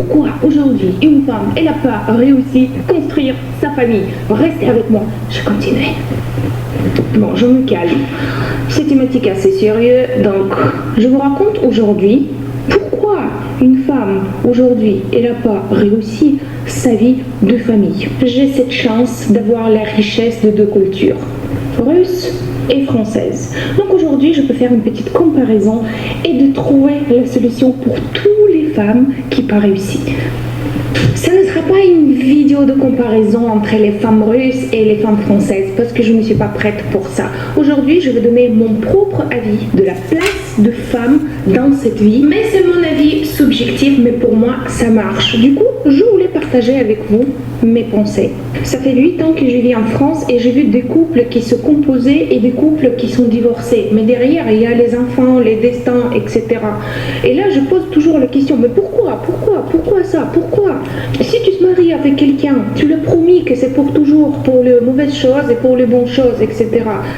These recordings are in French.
Pourquoi aujourd'hui une femme, elle n'a pas réussi à construire sa famille? Restez avec moi, je continue. Bon, je me calme. C'est une thématique assez sérieuse, donc je vous raconte aujourd'hui pourquoi une femme aujourd'hui, elle n'a pas réussi sa vie de famille. J'ai cette chance d'avoir la richesse de deux cultures, russe et française. Donc aujourd'hui, je peux faire une petite comparaison et de trouver la solution pour toutes les femmes qui n'ont pas réussi. Ça ne sera pas une vidéo de comparaison entre les femmes russes et les femmes françaises parce que je ne suis pas prête pour ça. Aujourd'hui, je vais donner mon propre avis de la place de femmes dans cette vie. Mais c'est mon avis subjectif, mais pour moi, ça marche. Du coup, je voulais partager avec vous mes pensées. Ça fait 8 ans que je vis en France et j'ai vu des couples qui se composaient et des couples qui sont divorcés. Mais derrière, il y a les enfants, les destins, etc. Et là, je pose toujours la question, mais pourquoi ça? Pourquoi? Si tu te maries avec quelqu'un, tu l'as promis que c'est pour toujours, pour les mauvaises choses et pour les bonnes choses, etc.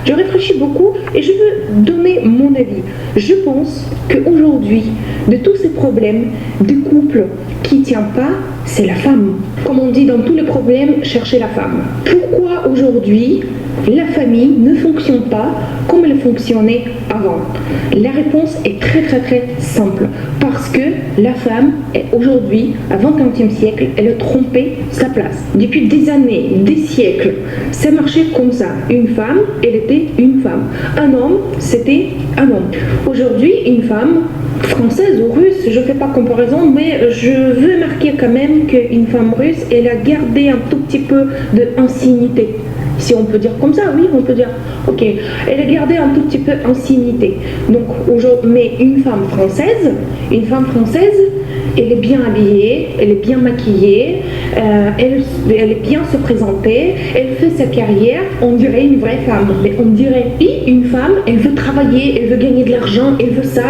Je réfléchis beaucoup et je veux donner mon avis. Je pense qu'aujourd'hui, de tous ces problèmes, des couples qui ne tiennent pas, c'est la femme. Comme on dit dans tous les problèmes, cherchez la femme. Pourquoi aujourd'hui la famille ne fonctionne pas comme elle fonctionnait avant? La réponse est très simple. Parce que la femme, aujourd'hui, à 21e siècle, elle a trompé sa place. Depuis des années, des siècles, ça marchait comme ça. Une femme, elle était une femme. Un homme, c'était un homme. Aujourd'hui, une femme, française ou russe, je ne fais pas comparaison, mais je veux marquer quand même qu'une femme russe, elle a gardé un tout petit peu d'ancienneté. Si on peut dire comme ça, oui, on peut dire, ok, elle a gardé un tout petit peu ancienneté. Donc, aujourd'hui, mais une femme française, elle est bien habillée, elle est bien maquillée, elle est bien se présenter, elle fait sa carrière, on dirait une vraie femme. Mais on dirait, une femme, elle veut travailler, elle veut gagner de l'argent, elle veut ça.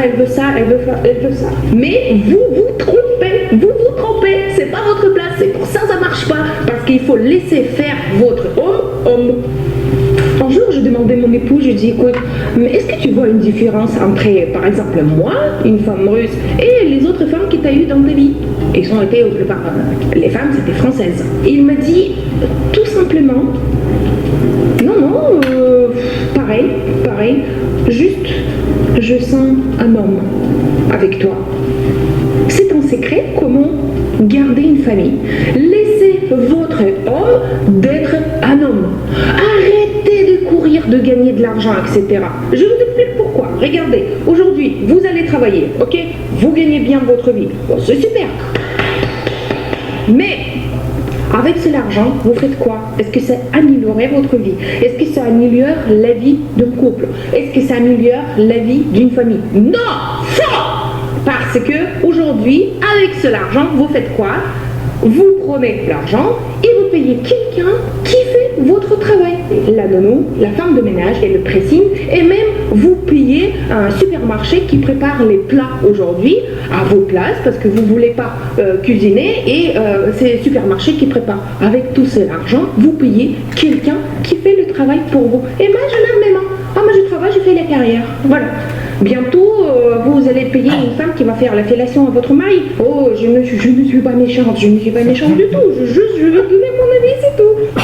Mais vous vous trompez, c'est pas votre place, c'est pour ça ça marche pas, parce qu'il faut laisser faire votre homme. Un jour, je demandais à mon époux, je dis, écoute, mais est-ce que tu vois une différence entre, par exemple, moi, une femme russe, et les autres femmes que tu as eues dans ta vie? Ils ont été, les femmes, c'était françaises. Et il m'a dit, tout simplement, non, pareil, juste, je sens un homme avec toi. C'est un secret, comment garder une famille. Laissez votre homme d'être un homme. Arrêtez de courir, de gagner de l'argent, etc. Je vous explique pourquoi. Regardez, aujourd'hui, vous allez travailler, ok? Vous gagnez bien votre vie. Bon, c'est super. Mais avec cet argent, vous faites quoi? Est-ce que ça améliore votre vie? Est-ce que ça améliore la vie d'un couple? Est-ce que ça améliore la vie d'une famille? Non! Faux! Parce que aujourd'hui, avec cet argent, vous faites quoi? Vous prenez l'argent et vous payez quelqu'un qui fait votre travail. La nounou, la femme de ménage et le pressing, et même vous payez un supermarché qui prépare les plats aujourd'hui à vos places parce que vous ne voulez pas cuisiner et c'est le supermarché qui prépare. Avec tout cet argent, vous payez quelqu'un qui fait le travail pour vous. Et moi, je lève mes mains. Ah, moi, je travaille, je fais la carrière. Voilà. Bientôt, vous allez payer une femme qui va faire la fellation à votre mari. Oh, je ne suis pas méchante, du tout. Je veux donner mon avis, c'est tout.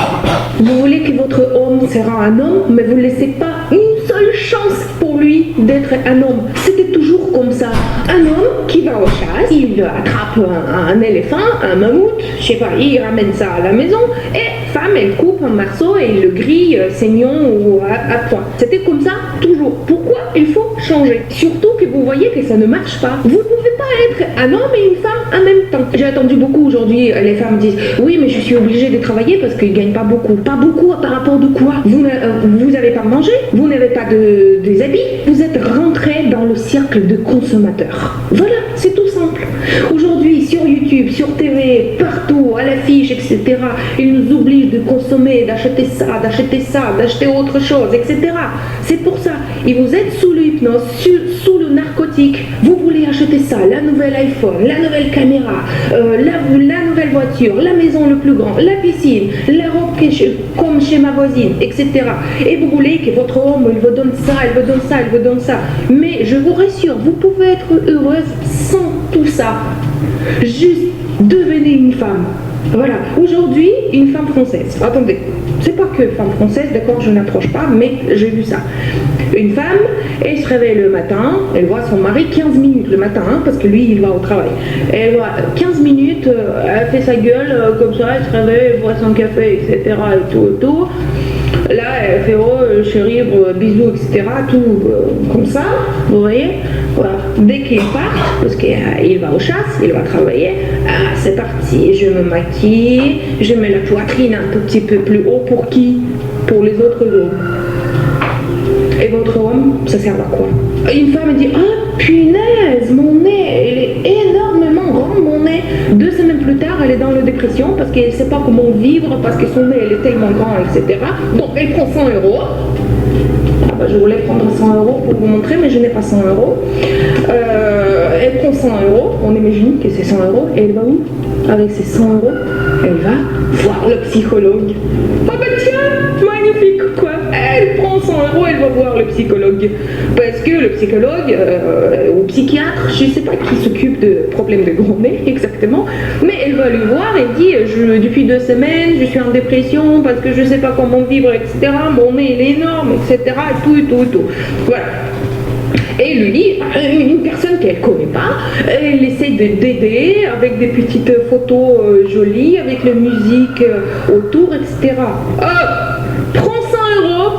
Vous voulez que votre homme sera un homme, mais vous ne laissez pas une seule chance pour lui d'être un homme. C'était toujours comme ça. Un homme qui va aux chasses, il attrape un éléphant, un mammouth, je sais pas, il ramène ça à la maison, et femme, elle coupe un morceau et il le grille saignant ou à point. C'était comme ça toujours. Pourquoi il faut changer? Surtout que vous voyez que ça ne marche pas. Vous ne pouvez pas être un homme et une femme en même temps. J'ai entendu beaucoup aujourd'hui, les femmes disent oui, mais je suis obligée de travailler parce qu'ils ne gagnent pas beaucoup. Pas beaucoup par rapport de quoi? Vous n'avez pas mangé, vous n'avez pas des habits, vous êtes rentré dans le cercle de consommateurs. Voilà, c'est tout simple. Aujourd'hui, sur YouTube, sur TV, partout, à l'affiche, etc., ils nous obligent de consommer, d'acheter ça, d'acheter autre chose, etc. C'est pour ça. Et vous êtes sous l'hypnose, sous le narcotique. Vous voulez acheter ça, la nouvelle iPhone, la nouvelle caméra, la nouvelle voiture, la maison le plus grand, la piscine, la robe comme chez ma voisine, etc. Et vous voulez que votre homme, il vous donne ça, il vous donne ça. Mais je vous rassure, vous pouvez être heureuse sans tout ça. Juste femme. Voilà, aujourd'hui, une femme française. Attendez, c'est pas que femme française, d'accord, je n'approche pas, mais j'ai vu ça. Une femme, elle se réveille le matin, elle voit son mari 15 minutes le matin, hein, parce que lui, il va au travail. Elle voit 15 minutes, elle fait sa gueule, comme ça, elle se réveille, elle boit son café, etc. et tout. Là, elle fait oh chérie, bisous, etc. Tout comme ça, vous voyez. Voilà. Dès qu'il part, parce qu'il va aux chasses, il va travailler, c'est parti. Je me maquille, je mets la poitrine un tout petit peu plus haut pour qui? Pour les autres hommes. Et votre homme, ça sert à quoi? Une femme dit ah punaise, mon nez, il est énormément grand, mon nez. 2 semaines plus tard, elle est dans la dépression parce qu'elle ne sait pas comment vivre, parce que son nez il est tellement grand, etc. Donc elle prend 100 euros. Ah bah, je voulais prendre 100 euros pour vous montrer, mais je n'ai pas 100 euros. Elle prend 100 euros, on imagine que c'est 100 euros, et elle va où? Avec ces 100 euros, elle va voir le psychologue. Ah bah tiens, magnifique quoi. Elle prend 100 euros, elle va voir le psychologue. Parce que le psychologue ou psychiatre, je ne sais pas qui s'occupe de problèmes de gros nez exactement, mais elle va lui voir et dit depuis 2 semaines, je suis en dépression parce que je ne sais pas comment vivre, etc. Mon nez il est énorme, etc. Tout. Voilà. Et lui, une personne qu'elle ne connaît pas, elle essaie d'aider avec des petites photos jolies, avec la musique autour, etc. Prends 100 euros.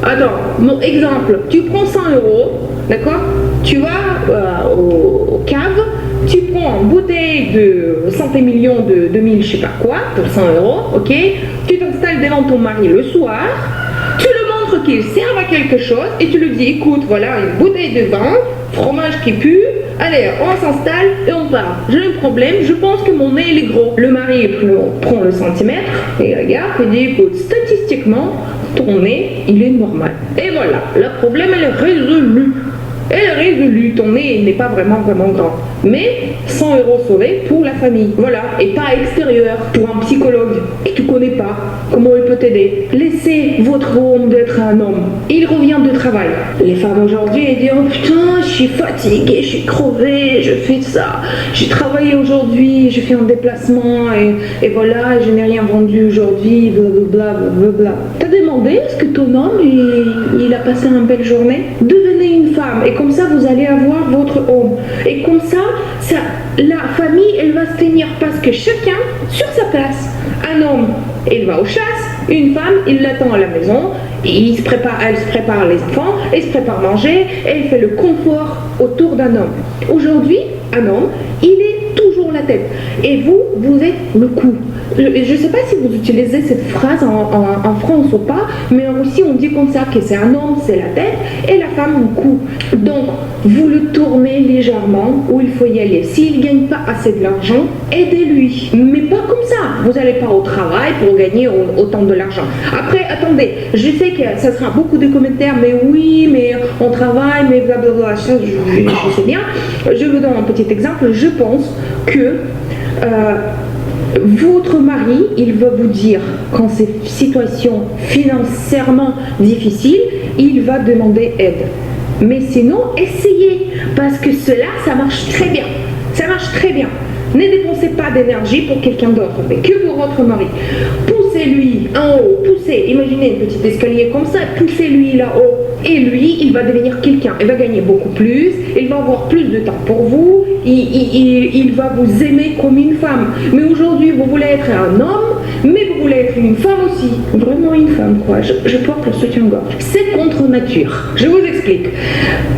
Attends, mon exemple, tu prends 100 euros, d'accord? Tu vas au cave, tu prends une bouteille de santé million de 2000 je sais pas quoi, pour 100 euros, ok? Tu t'installes devant ton mari le soir, tu le montres qu'il serve à quelque chose et tu lui dis écoute, voilà une bouteille de vin, fromage qui pue, allez, on s'installe et on part. J'ai un problème, je pense que mon nez il est gros. Le mari prend le centimètre et il regarde et dit écoute, statistiquement, ton nez il est normal. Et voilà, le problème elle est résolu. Elle est résolue, ton nez n'est pas vraiment grand. Mais 100 euros sauvés pour la famille. Voilà, et pas extérieur, pour un psychologue que tu connais pas. Comment il peut t'aider? Laissez votre homme d'être un homme. Il revient de travail. Les femmes aujourd'hui, elles disent oh putain, je suis fatiguée, je suis crevée, je fais ça. J'ai travaillé aujourd'hui, je fais un déplacement et voilà, je n'ai rien vendu aujourd'hui, blablabla. T'as demandé est-ce que ton homme il a passé une belle journée? Devenez une femme et comme ça vous allez avoir votre homme. Et comme ça, la famille elle va se tenir parce que chacun sur sa place. Un homme il va aux chasses, une femme il l'attend à la maison, elle se prépare les enfants, elle se prépare à manger, elle fait le confort autour d'un homme. Aujourd'hui, un homme il est toujours la tête et vous êtes le cou. Je ne sais pas si vous utilisez cette phrase en France ou pas, mais en Russie on dit comme ça que c'est un homme, c'est la tête et la femme le cou. Donc vous le tournez légèrement où il faut y aller. S'il ne gagne pas assez de l'argent, aidez-lui. Mais pas comme ça. Vous n'allez pas au travail pour gagner autant de l'argent. Après, attendez, je sais que ça sera beaucoup de commentaires, mais oui, mais on travaille, mais blablabla, ça je sais bien. Je vous donne un petit exemple. Je pense que votre mari, il va vous dire quand c'est une situation financièrement difficile, il va demander aide. Mais sinon, essayez, parce que cela, ça marche très bien. Ça marche très bien. Ne dépensez pas d'énergie pour quelqu'un d'autre, mais que pour votre mari. Poussez-lui en haut, imaginez un petit escalier comme ça, poussez-lui là-haut. Et lui, il va devenir quelqu'un. Il va gagner beaucoup plus, il va avoir plus de temps pour vous, il va vous aimer comme une femme. Mais aujourd'hui, vous voulez être un homme, mais vous voulez être une femme aussi. Vraiment une femme, quoi. Je porte le soutien-gorge. C'est contre nature. Je vous explique.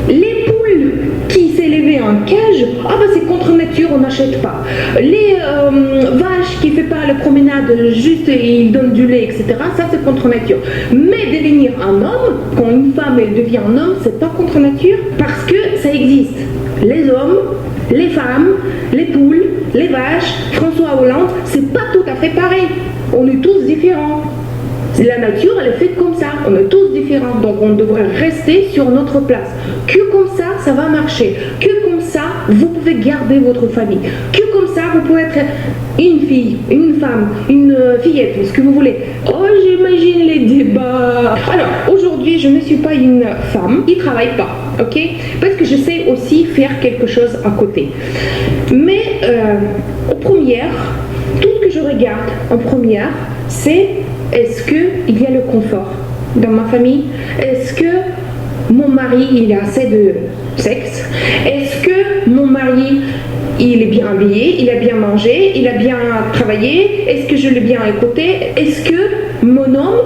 Les poules qui s'élevaient en cage, c'est contre nature, on n'achète pas. Les vaches qui ne font pas la promenade, juste ils donnent du lait, etc., ça c'est contre nature. Mais devenir un homme, quand une femme elle devient un homme, c'est pas contre nature, parce que ça existe. Les hommes, les femmes, les poules, les vaches, François Hollande, c'est pas tout à fait pareil. On est tous différents. La nature, elle est faite comme ça. On est tous différents. Donc, on devrait rester sur notre place. Que comme ça, ça va marcher. Que comme ça, vous pouvez garder votre famille. Que comme ça, vous pouvez être une fille, une femme, une fillette, ce que vous voulez. Oh, j'imagine les débats. Alors, aujourd'hui, je ne suis pas une femme qui ne travaille pas, ok? Parce que je sais aussi faire quelque chose à côté. Mais, aux premières, tout ce que je regarde en première, c'est est-ce qu'il y a le confort dans ma famille? Est-ce que mon mari, il a assez de sexe? Est-ce que mon mari, il est bien habillé, il a bien mangé, il a bien travaillé? Est-ce que je l'ai bien écouté? Est-ce que mon homme,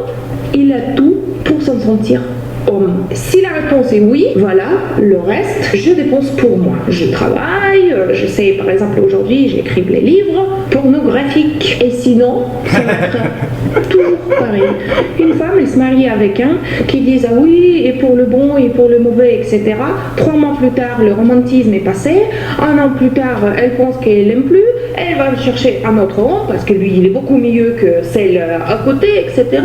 il a tout pour s'en sentir homme? Si la réponse est oui, voilà, le reste, je dépense pour moi. Je travaille, j'essaie, par exemple, aujourd'hui, j'écris les livres pornographiques. Et sinon, ça va être toujours pareil. Une femme, elle se marie avec un qui dit ah oui, et pour le bon, et pour le mauvais, etc. 3 mois plus tard, le romantisme est passé. 1 an plus tard, elle pense qu'elle l'aime plus. Elle va chercher un autre homme parce que lui, il est beaucoup mieux que celle à côté, etc.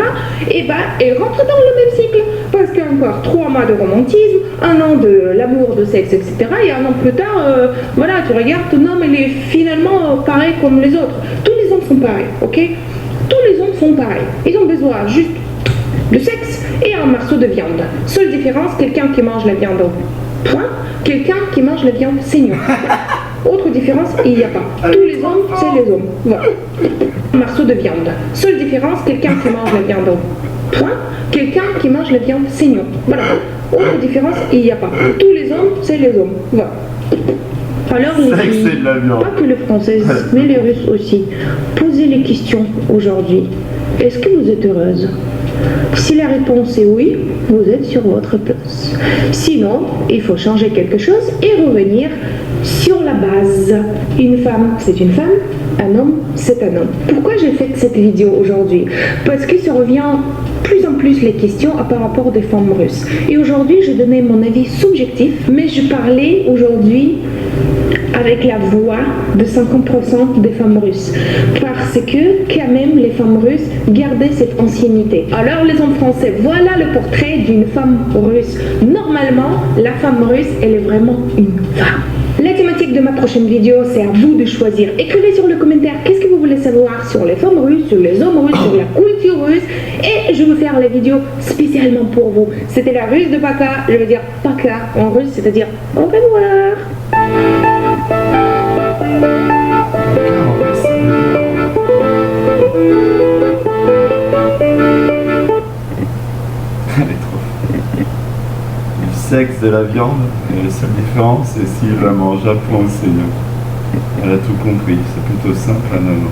Et bah, elle rentre dans le même cycle. Parce qu'encore 3 mois de romantisme, 1 an de l'amour, de sexe, etc. Et 1 an plus tard, voilà, tu regardes, ton homme, il est finalement pareil comme les autres. Tous les hommes sont pareils, ok? Tous les hommes sont pareils. Ils ont besoin juste de sexe et un morceau de viande. Seule différence, quelqu'un qui mange la viande point, quelqu'un qui mange la viande saignant. Autre différence, il n'y a pas. Tous les hommes, c'est les hommes. Voilà. Un morceau de viande. Seule différence, quelqu'un qui mange la viande point, quelqu'un qui mange la viande saignant. Voilà. Autre différence, il n'y a pas. Tous les hommes, c'est les hommes. Voilà. Alors les filles, pas que les Françaises, mais les Russes aussi, posez les questions aujourd'hui. Est-ce que vous êtes heureuse? Si la réponse est oui, vous êtes sur votre place. Sinon, il faut changer quelque chose et revenir sur la base. Une femme, c'est une femme. Un homme, c'est un homme. Pourquoi j'ai fait cette vidéo aujourd'hui? Parce que ça revient plus en plus les questions par rapport des femmes russes. Et aujourd'hui, je donnais mon avis subjectif, mais je parlais aujourd'hui avec la voix de 50% des femmes russes. Parce que, quand même, les femmes russes gardaient cette ancienneté. Alors, les hommes français, voilà le portrait d'une femme russe. Normalement, la femme russe, elle est vraiment une femme. La thématique de ma prochaine vidéo, c'est à vous de choisir. Écrivez sur le commentaire qu'est-ce que vous voulez savoir sur les femmes russes, sur les hommes russes, sur la culture russe. Et je vais faire la vidéo spécialement pour vous. C'était la Russe de Paka, je veux dire Paka en russe, c'est-à-dire au revoir. Elle est trop forte. Du sexe, de la viande, et la seule différence, c'est s'il la mange à point saignant. Elle a tout compris, c'est plutôt simple à non.